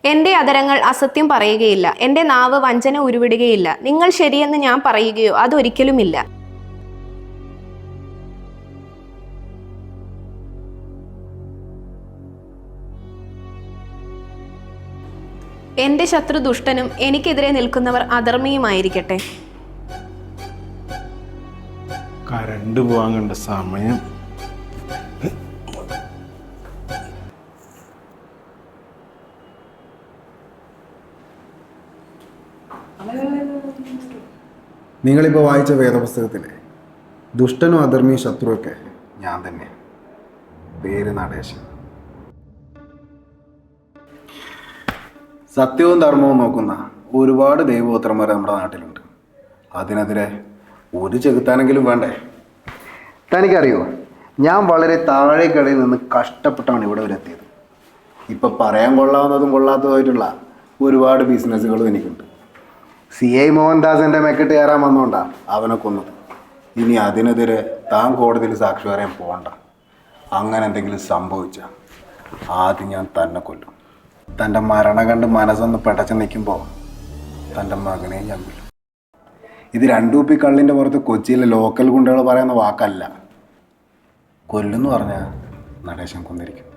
എന്റെ അധരങ്ങൾ അസത്യം പറയുകയില്ല, എന്റെ നാവ് വഞ്ചന ഉരുവിടുകയില്ല. നിങ്ങൾ ശരിയെന്ന് ഞാൻ പറയുകയോ അതൊരിക്കലുമില്ല. എന്റെ ശത്രു ദുഷ്ടനും എനിക്കെതിരെ നിൽക്കുന്നവർ അധർമ്മിയുമായിരിക്കട്ടെ. കരണ്ട് പോവാൻ കണ്ട സമയം. നിങ്ങളിപ്പോൾ വായിച്ച വേദപുസ്തകത്തിലെ ദുഷ്ടനും അധർമ്മിയും ശത്രുവൊക്കെ ഞാൻ തന്നെ. പേര് നടേശൻ. സത്യവും ധർമ്മവും നോക്കുന്ന ഒരുപാട് ദൈവപുത്രന്മാർ നമ്മുടെ നാട്ടിലുണ്ട്. അതിനെതിരെ ഒരു ചെകുത്താനെങ്കിലും വേണ്ടേ? തനിക്കറിയോ, ഞാൻ വളരെ താഴേക്കടയിൽ നിന്ന് കഷ്ടപ്പെട്ടാണ് ഇവിടെ വരെ എത്തിയത്. ഇപ്പം പറയാൻ കൊള്ളാവുന്നതും കൊള്ളാത്തതുമായിട്ടുള്ള ഒരുപാട് ബിസിനസ്സുകളും എനിക്കുണ്ട്. CI മോഹൻദാസിൻ്റെ മെക്കെട്ട് കയറാൻ വന്നുകൊണ്ടാണ് അവനെ കൊന്നത്. ഇനി അതിനെതിരെ താൻ കോടതിയിൽ സാക്ഷി പറയാൻ പോകണ്ട. അങ്ങനെ എന്തെങ്കിലും സംഭവിച്ചാൽ ആദ്യം ഞാൻ തന്നെ കൊല്ലും. തൻ്റെ മരണം കണ്ട് മനസ്സൊന്ന് പെടച്ച് നിൽക്കുമ്പോൾ തൻ്റെ മകനെ ഞാൻ കൊല്ലും. ഇത് രണ്ടൂപ്പി കള്ളിൻ്റെ പുറത്ത് കൊച്ചിയിലെ ലോക്കൽ ഗുണ്ടകൾ പറയുന്ന വാക്കല്ല. കൊല്ലുമെന്ന് പറഞ്ഞാൽ നടേശൻ കൊന്നിരിക്കും.